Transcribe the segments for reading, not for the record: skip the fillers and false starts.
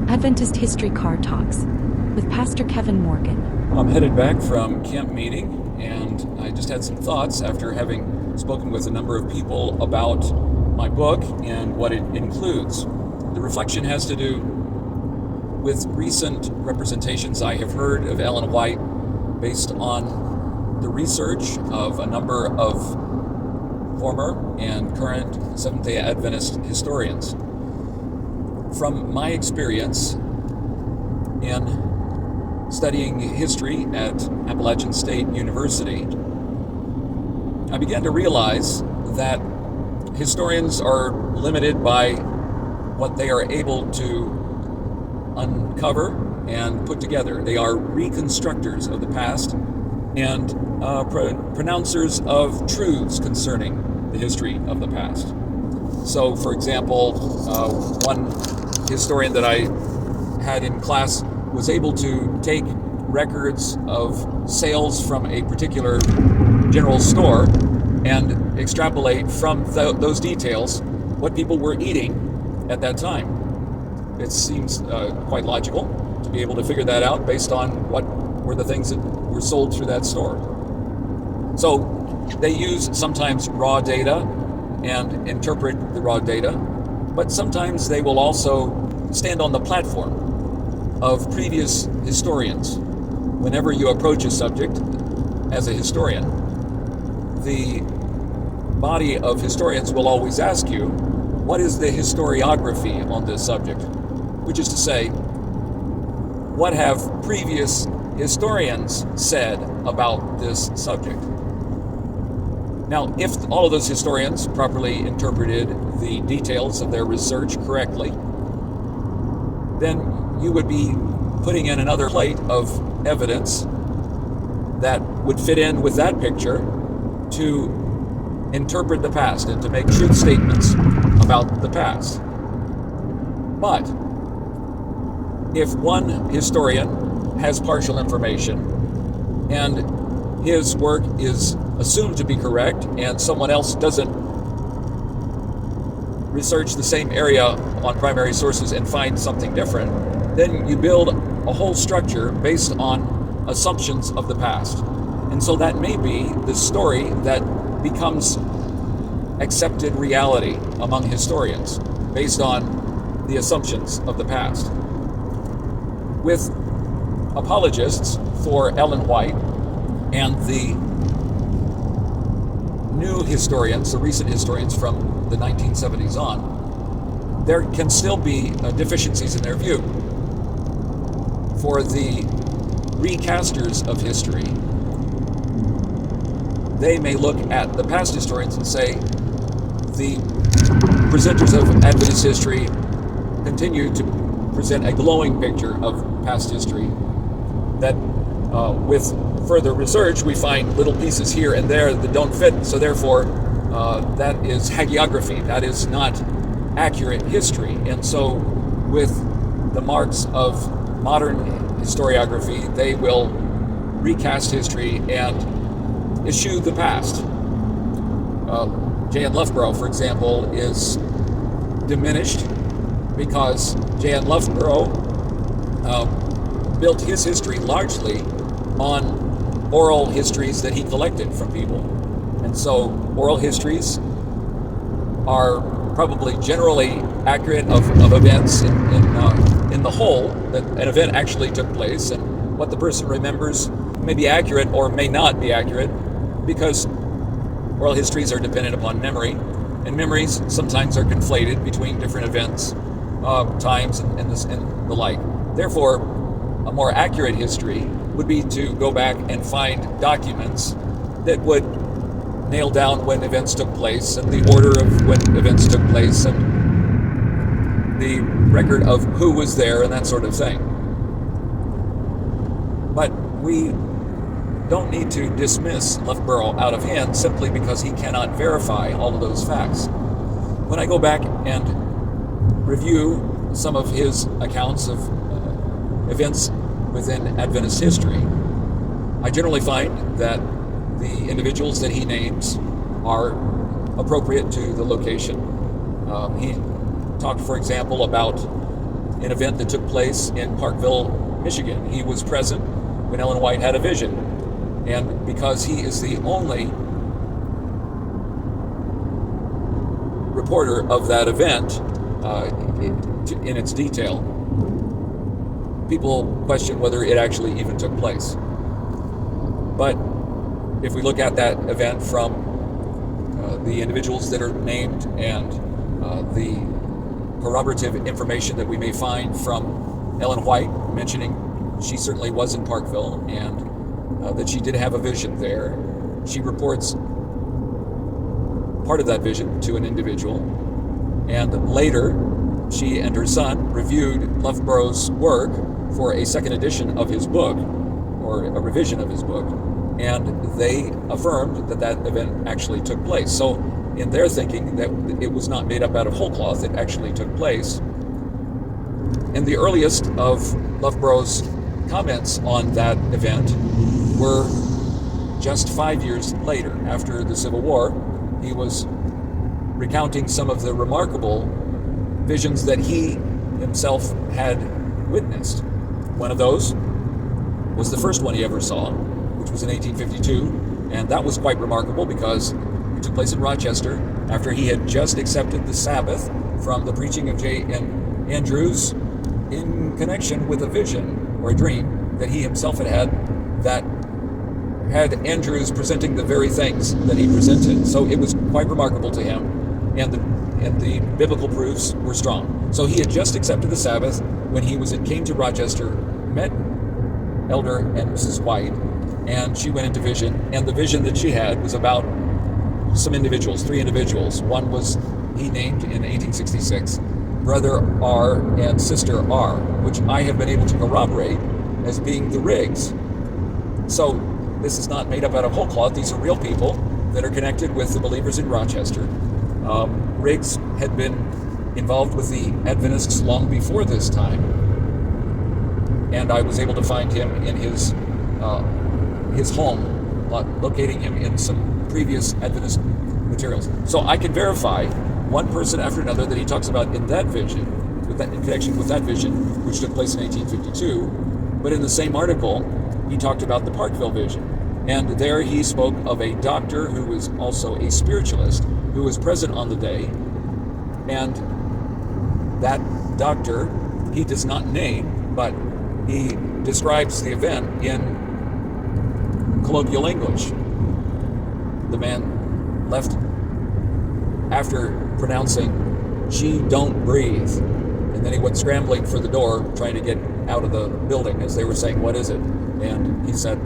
Adventist History CarTalks with Pastor Kevin Morgan. I'm headed back from camp meeting, and I just had some thoughts after having spoken with a number of people about my book and what it includes. The reflection has to do with recent representations I have heard of Ellen White based on the research of a number of former and current Seventh-day Adventist historians. From my experience in studying history at Appalachian State University, I began to realize that historians are limited by what they are able to uncover and put together. They are reconstructors of the past and pronouncers of truths concerning the history of the past. So, for example, one historian that I had in class was able to take records of sales from a particular general store and extrapolate from those details what people were eating at that time. It seems quite logical to be able to figure that out based on what were the things that were sold through that store. So they use sometimes raw data and interpret the raw data, but sometimes they will also stand on the platform of previous historians. Whenever you approach a subject as a historian, the body of historians will always ask you, what is the historiography on this subject? Which is to say, what have previous historians said about this subject? Now, if all of those historians properly interpreted the details of their research correctly, then you would be putting in another plate of evidence that would fit in with that picture to interpret the past and to make truth statements about the past. But if one historian has partial information and his work is assumed to be correct and someone else doesn't research the same area on primary sources and find something different, then you build a whole structure based on assumptions of the past. And so that may be the story that becomes accepted reality among historians based on the assumptions of the past. With apologists for Ellen White and the new historians, the recent historians from the 1970s on, there can still be deficiencies in their view. For the recasters of history, they may look at the past historians and say, the presenters of Adventist history continue to present a glowing picture of past history that with further research we find little pieces here and there that don't fit, so therefore that is hagiography, that is not accurate history. And so with the marks of modern historiography, they will recast history and eschew the past. J.N. Loughborough, for example, is diminished because J.N. Loughborough built his history largely on oral histories that he collected from people. And so oral histories are probably generally accurate of events in the whole, that an event actually took place, and what the person remembers may be accurate or may not be accurate, because oral histories are dependent upon memory, and memories sometimes are conflated between different events, times, and the like. Therefore, a more accurate history would be to go back and find documents that would nail down when events took place and the order of when events took place and the record of who was there and that sort of thing. But we don't need to dismiss Loughborough out of hand simply because he cannot verify all of those facts. When I go back and review some of his accounts of events within Adventist history, I generally find that the individuals that he names are appropriate to the location. He talked, for example, about an event that took place in Parkville, Michigan. He was present when Ellen White had a vision. And because he is the only reporter of that event in its detail, people question whether it actually even took place. But if we look at that event from the individuals that are named and the corroborative information that we may find from Ellen White, mentioning she certainly was in Parkville and that she did have a vision there. She reports part of that vision to an individual, and later she and her son reviewed Loughborough's work for a second edition of his book, or a revision of his book, and they affirmed that that event actually took place. So in their thinking, that it was not made up out of whole cloth, it actually took place. And the earliest of Loughborough's comments on that event were just 5 years later, after the Civil War. He was recounting some of the remarkable visions that he himself had witnessed. One of those was the first one he ever saw, which was in 1852, and that was quite remarkable because it took place in Rochester after he had just accepted the Sabbath from the preaching of J.N. Andrews in connection with a vision or a dream that he himself had had, that had Andrews presenting the very things that he presented. So it was quite remarkable to him, and the biblical proofs were strong. So he had just accepted the Sabbath when he came to Rochester, met Elder and Mrs. White, and she went into vision, and the vision that she had was about some individuals, 3 individuals. One was he named in 1866 Brother R and Sister R, which I have been able to corroborate as being the Riggs. So this is not made up out of whole cloth. These are real people that are connected with the believers in Rochester. Riggs had been involved with the Adventists long before this time, and I was able to find him in his home, locating him in some previous Adventist materials. So I can verify one person after another that he talks about in that vision, in connection with that vision, which took place in 1852. But in the same article, he talked about the Parkville vision. And there he spoke of a doctor who was also a spiritualist who was present on the day. And that doctor, he does not name, but he describes the event in colloquial English. The man left after pronouncing, "She don't breathe." And then he went scrambling for the door, trying to get out of the building as they were saying, "What is it?" And he said,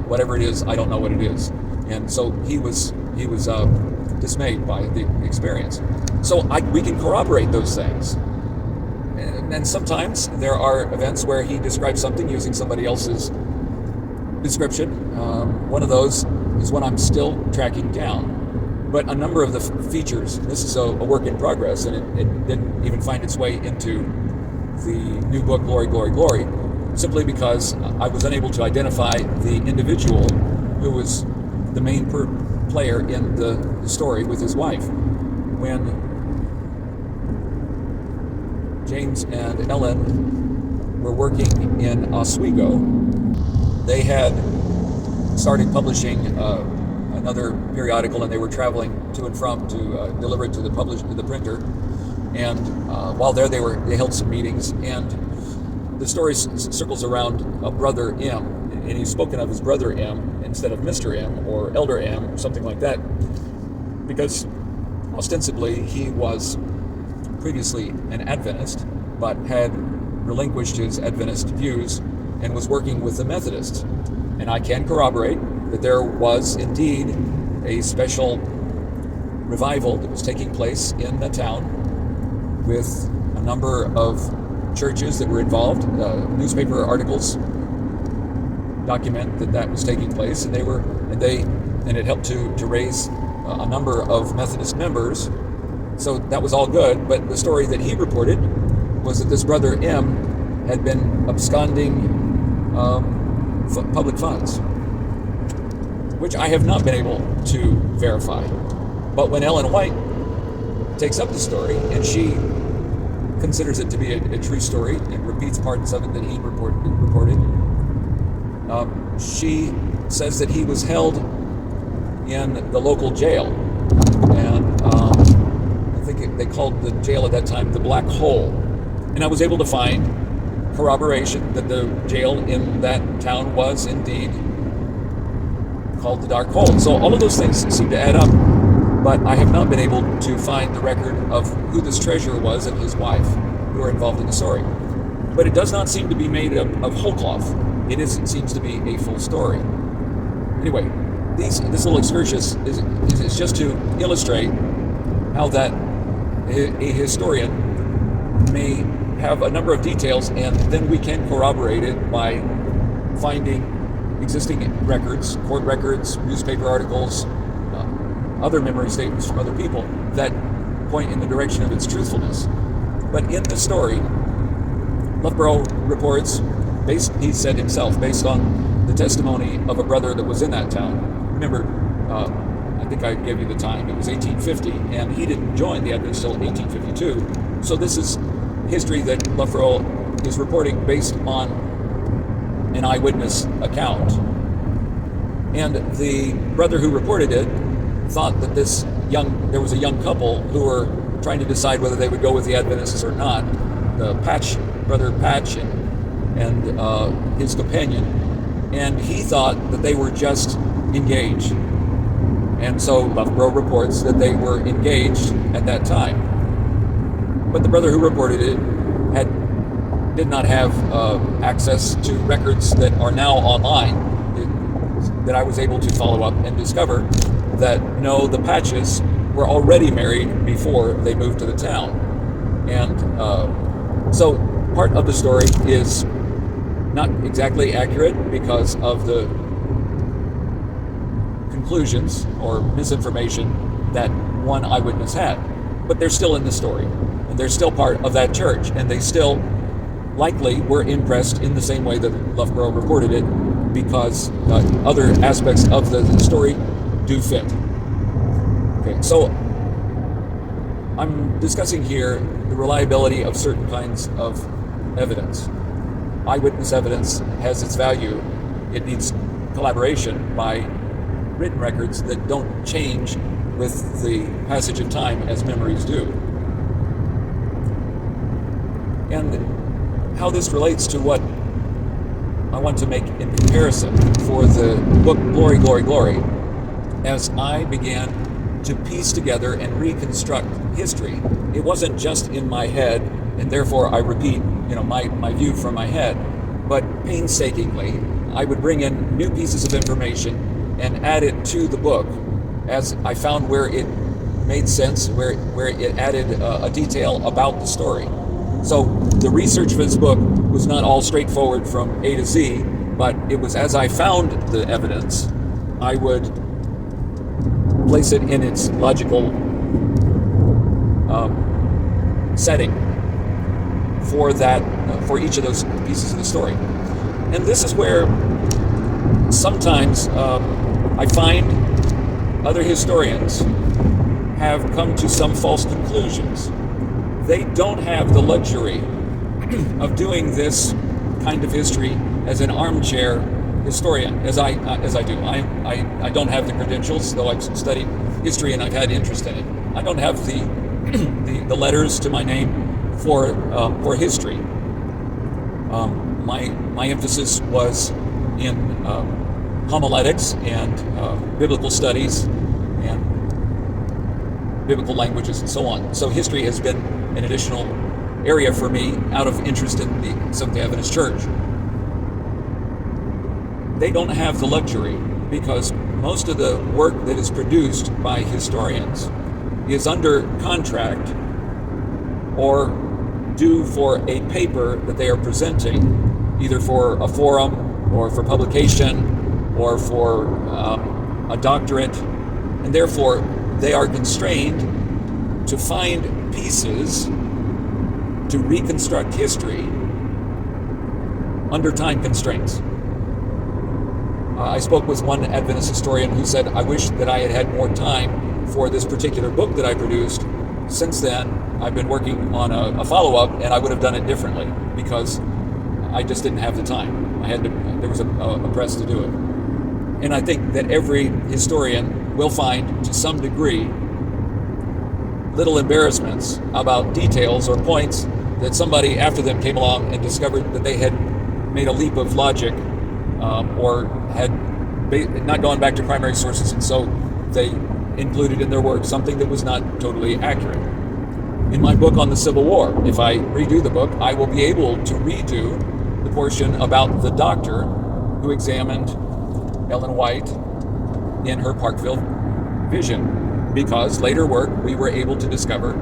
"Whatever it is, I don't know what it is." And so he was dismayed by the experience. So we can corroborate those things. And sometimes there are events where he describes something using somebody else's description. One of those is one I'm still tracking down. But a number of the features, this is a work in progress, and it didn't even find its way into the new book, Glory, Glory, Glory, simply because I was unable to identify the individual who was the main player in the story with his wife. When James and Ellen were working in Oswego, they had started publishing another periodical, and they were traveling to and from to deliver it to the printer. And while there, they held some meetings, and the story circles around a Brother M, and he's spoken of as Brother M instead of Mr. M or Elder M or something like that, because ostensibly he was previously an Adventist, but had relinquished his Adventist views and was working with the Methodists. And I can corroborate that there was indeed a special revival that was taking place in the town with a number of churches that were involved. Newspaper articles document that was taking place, and it helped to raise a number of Methodist members. So that was all good, but the story that he reported was that this Brother M had been absconding public funds, which I have not been able to verify. But when Ellen White takes up the story and she considers it to be a true story and repeats parts of it that he reported. She says that he was held in the local jail, and I think they called the jail at that time the Black Hole. And I was able to find corroboration that the jail in that town was indeed called the Dark Hole. So all of those things seem to add up, but I have not been able to find the record of who this treasurer was and his wife who are involved in the story. But it does not seem to be made of whole cloth. It seems to be a full story. Anyway, this little excursus is just to illustrate how that a historian may have a number of details, and then we can corroborate it by finding existing records, court records, newspaper articles, other memory statements from other people that point in the direction of its truthfulness. But in the story, Loughborough reports, he said himself, based on the testimony of a brother that was in that town. Remember, I think I gave you the time, it was 1850, and he didn't join the Adventist until 1852. So this is history that Loughborough is reporting based on an eyewitness account. And the brother who reported it thought that there was a young couple who were trying to decide whether they would go with the Adventists or not. Brother Patch and his companion. And he thought that they were just engaged. And so Loughborough reports that they were engaged at that time. But the brother who reported it did not have access to records that are now online, that I was able to follow up and discover that no, the Patches were already married before they moved to the town. And so part of the story is not exactly accurate because of the conclusions or misinformation that one eyewitness had. But they're still in the story, and they're still part of that church, and they still likely were impressed in the same way that Loughborough reported it, because other aspects of the story do fit. Okay, so I'm discussing here the reliability of certain kinds of evidence. Eyewitness evidence has its value. It needs collaboration by written records that don't change with the passage of time as memories do. And how this relates to what I want to make in comparison for the book Glory, Glory, Glory, as I began to piece together and reconstruct history. It wasn't just in my head, and therefore I repeat, my view from my head, but painstakingly, I would bring in new pieces of information and add it to the book as I found where it made sense, where it added a detail about the story. So the research for this book was not all straightforward from A to Z, but it was as I found the evidence, I would place it in its logical setting for each of those pieces of the story. And this is where sometimes I find other historians have come to some false conclusions. They don't have the luxury of doing this kind of history as an armchair historian, as I do. I don't have the credentials, though I've studied history and I've had interest in it. I don't have the letters to my name for history. My emphasis was in homiletics and biblical studies and biblical languages and so on. So history has been an additional area for me out of interest in the Seventh-day Adventist Church. They don't have the luxury because most of the work that is produced by historians is under contract or due for a paper that they are presenting, either for a forum or for publication or for a doctorate, and therefore they are constrained to find pieces to reconstruct history under time constraints. I spoke with one Adventist historian who said, I wish that I had had more time for this particular book that I produced since then, I've been working on a follow-up, and I would have done it differently because I just didn't have the time. There was a press to do it. And I think that every historian will find, to some degree, little embarrassments about details or points that somebody after them came along and discovered that they had made a leap of logic, or had not gone back to primary sources, and so they included in their work something that was not totally accurate. In my book on the Civil War, if I redo the book, I will be able to redo the portion about the doctor who examined Ellen White in her Parkville vision, because later work we were able to discover,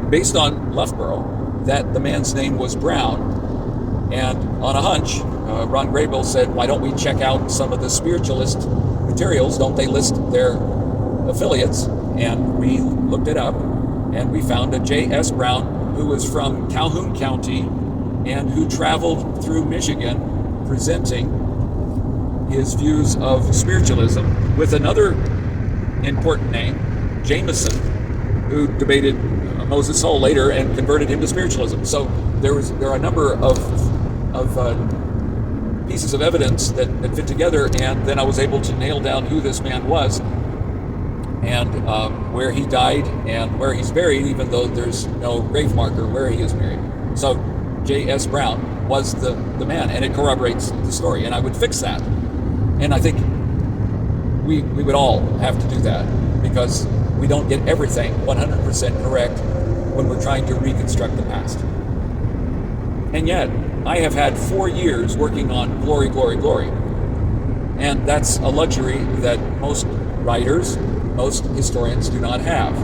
based on Loughborough, that the man's name was Brown. And on a hunch, Ron Graybill said, why don't we check out some of the spiritualist materials? Don't they list their affiliates? And we looked it up, and we found a J.S. Brown, who was from Calhoun County and who traveled through Michigan presenting his views of spiritualism, with another important name, Jameson, who debated Moses Hull later and converted him to spiritualism. So there are a number of pieces of evidence that fit together, and then I was able to nail down who this man was, and where he died and where he's buried, even though there's no grave marker where he is buried. So J.S. Brown was the man, and it corroborates the story, and I would fix that. And I think we would all have to do that, because we don't get everything 100% correct when we're trying to reconstruct the past. And yet, I have had 4 years working on glory, glory, glory. And that's a luxury that most writers, most historians do not have.